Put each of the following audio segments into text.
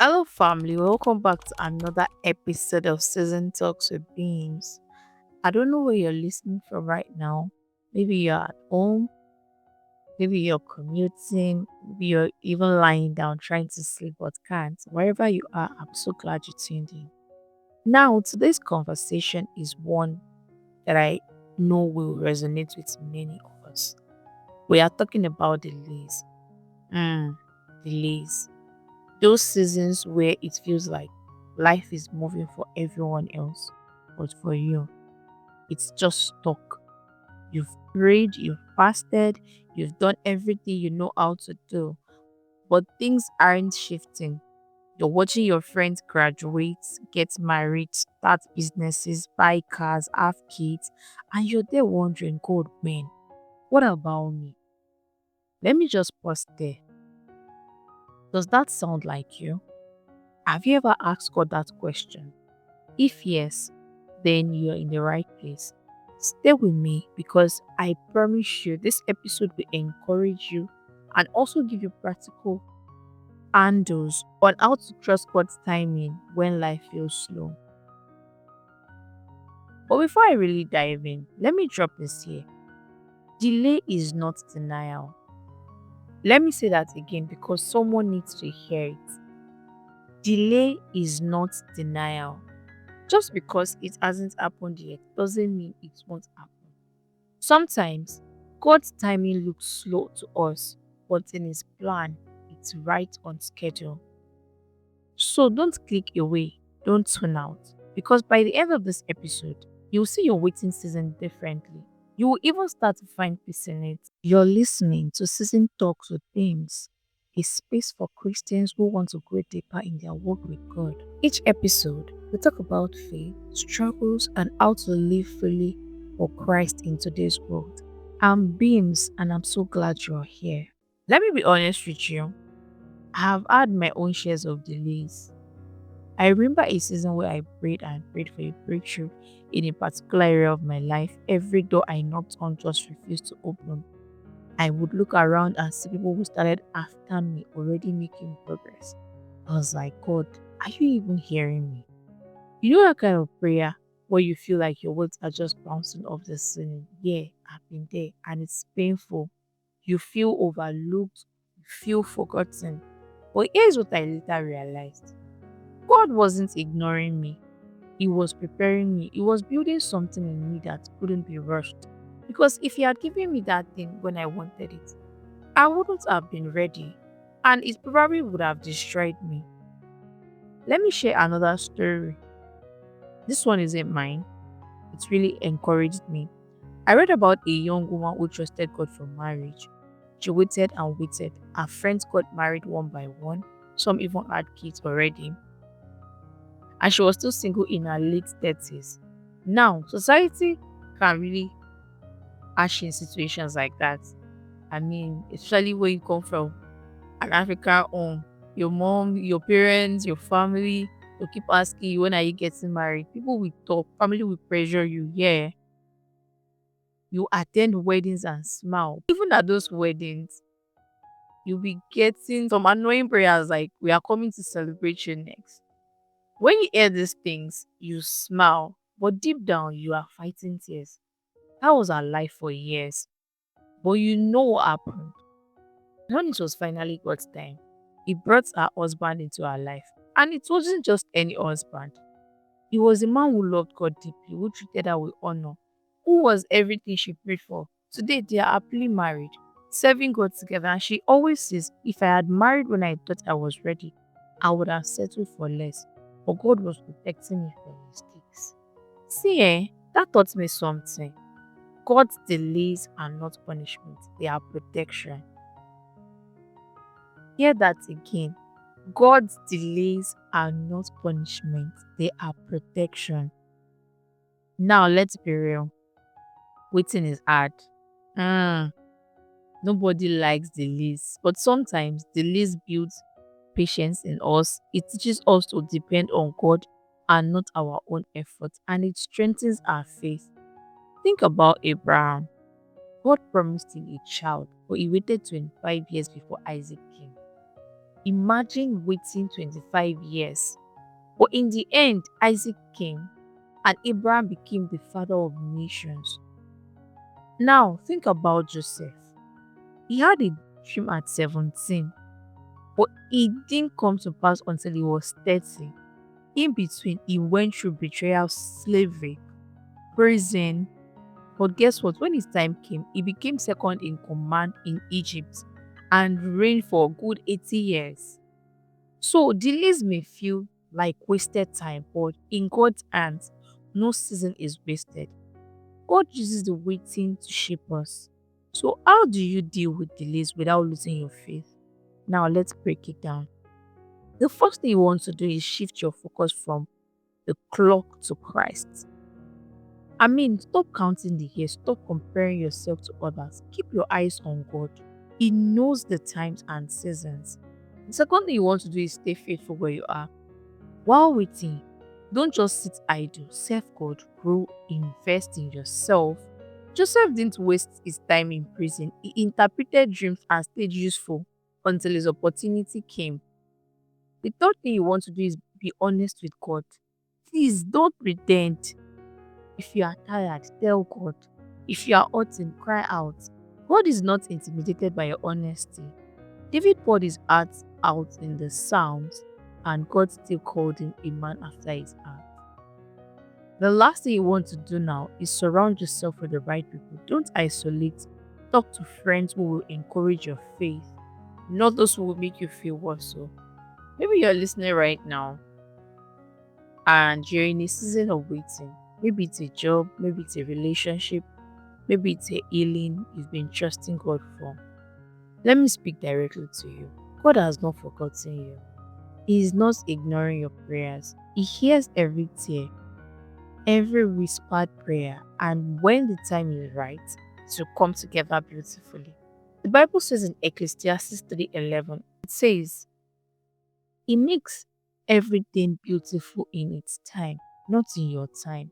Hello, family. Welcome back to another episode of Season Talks with Beams. I don't know where you're listening from right now. Maybe you're at home, maybe you're commuting, maybe you're even lying down trying to sleep but can't. Wherever you are, I'm so glad you tuned in. Now, today's conversation is one that I know will resonate with many of us. We are talking about delays. Delays. Those seasons where it feels like life is moving for everyone else, but for you, it's just stuck. You've prayed, you've fasted, you've done everything you know how to do, but things aren't shifting. You're watching your friends graduate, get married, start businesses, buy cars, have kids, and you're there wondering, God, when? What about me? Let me just pause there. Does that sound like you? Have you ever asked God that question? If yes, then you're in the right place. Stay with me because I promise you this episode will encourage you and also give you practical handles on how to trust God's timing when life feels slow. But before I really dive in, let me drop this here. Delay is not denial. Let me say that again because someone needs to hear it. Delay is not denial. Just because it hasn't happened yet doesn't mean it won't happen. Sometimes God's timing looks slow to us, but in His plan, it's right on schedule. So don't click away, don't tune out, because by the end of this episode, you'll see your waiting season differently. You will even start to find peace in it. You're listening to Season Talks with Bims, a space for Christians who want to grow deeper in their walk with God. Each episode, we talk about faith, struggles, and how to live fully for Christ in today's world. I'm Beams, and I'm so glad you're here. Let me be honest with you. I have had my own shares of delays. I remember a season where I prayed and prayed for a breakthrough in a particular area of my life. Every door I knocked on just refused to open. I would look around and see people who started after me already making progress. I was like, God, are you even hearing me? You know that kind of prayer where you feel like your words are just bouncing off the ceiling? Yeah, I've been there and it's painful. You feel overlooked, you feel forgotten. But here's what I later realized: God wasn't ignoring me, He was preparing me, He was building something in me that couldn't be rushed. Because if He had given me that thing when I wanted it, I wouldn't have been ready and it probably would have destroyed me. Let me share another story. This one isn't mine. It really encouraged me. I read about a young woman who trusted God for marriage. She waited and waited. Her friends got married one by one. Some even had kids already. And she was still single in her late 30s. Now, society can really ash in situations like that. I mean, especially where you come from an African home. Your mom, your parents, your family will keep asking you, when are you getting married? People will talk, family will pressure you. Yeah, you attend weddings and smile. Even at those weddings, you'll be getting some annoying prayers like, we are coming to celebrate you next. When you hear these things, you smile, but deep down, you are fighting tears. That was her life for years. But you know what happened? When it was finally God's time, He brought her husband into her life. And it wasn't just any husband. He was a man who loved God deeply, who treated her with honor, who was everything she prayed for. Today, they are happily married, serving God together. And she always says, if I had married when I thought I was ready, I would have settled for less. But God was protecting me from mistakes. See, that taught me something. God's delays are not punishment, they are protection. Hear that again. God's delays are not punishment, they are protection. Now, let's be real. Waiting is hard. Mm, Nobody likes delays, but sometimes delays build patience in us. It teaches us to depend on God and not our own effort, and it strengthens our faith. Think about Abraham. God promised him a child, but he waited 25 years before Isaac came. Imagine waiting 25 years. But in the end, Isaac came and Abraham became the father of nations. Now, think about Joseph. He had a dream at 17, but it didn't come to pass until he was 30. In between, he went through betrayal, slavery, prison. But guess what? When his time came, he became second in command in Egypt and reigned for a good 80 years. So delays may feel like wasted time, but in God's hands, no season is wasted. God uses the waiting to shape us. So, how do you deal with delays without losing your faith? Now, let's break it down. The first thing you want to do is shift your focus from the clock to Christ. Stop counting the years, stop comparing yourself to others. Keep your eyes on God. He knows the times and seasons. The second thing you want to do is stay faithful where you are. While waiting, don't just sit idle. Serve God, grow, invest in yourself. Joseph didn't waste his time in prison. He interpreted dreams and stayed useful until his opportunity came. The third thing you want to do is be honest with God. Please don't pretend. If you are tired, tell God. If you are hurting, cry out. God is not intimidated by your honesty. David poured his heart out in the Psalms, and God still called him a man after his heart. The last thing you want to do now is surround yourself with the right people. Don't isolate. Talk to friends who will encourage your faith, not those who will make you feel worse. So maybe you're listening right now and you're in a season of waiting. Maybe it's a job, maybe it's a relationship, maybe it's a healing you've been trusting God for. Let me speak directly to you. God has not forgotten you. He is not ignoring your prayers. He hears every tear, every whispered prayer, and when the time is right, it will come together beautifully. The Bible says in Ecclesiastes 3:11, it says, He makes everything beautiful in its time, not in your time,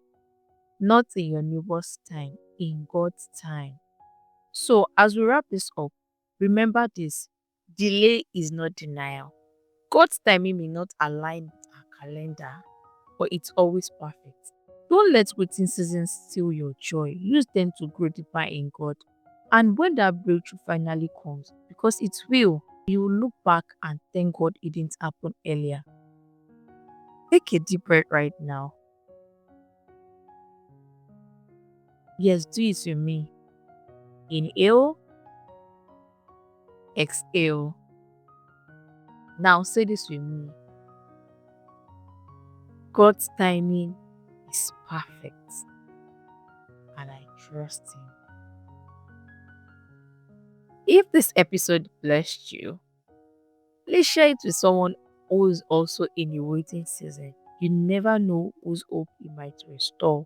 not in your neighbor's time, in God's time. So, as we wrap this up, remember this: delay is not denial. God's timing may not align with our calendar, but it's always perfect. Don't let waiting seasons steal your joy. Use them to grow deeper in God. And when that breakthrough finally comes, because it will, you will look back and thank God it didn't happen earlier. Take a deep breath right now. Yes, do it with me. Inhale, exhale. Now say this with me. God's timing is perfect, and I trust Him. If this episode blessed you, please share it with someone who is also in a waiting season. You never know whose hope He might restore.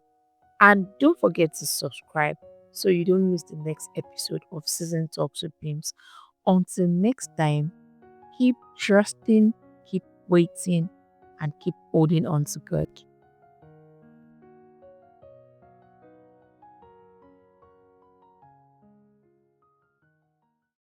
And don't forget to subscribe so you don't miss the next episode of Season Talks with Bims. Until next time, keep trusting, keep waiting, and keep holding on to God.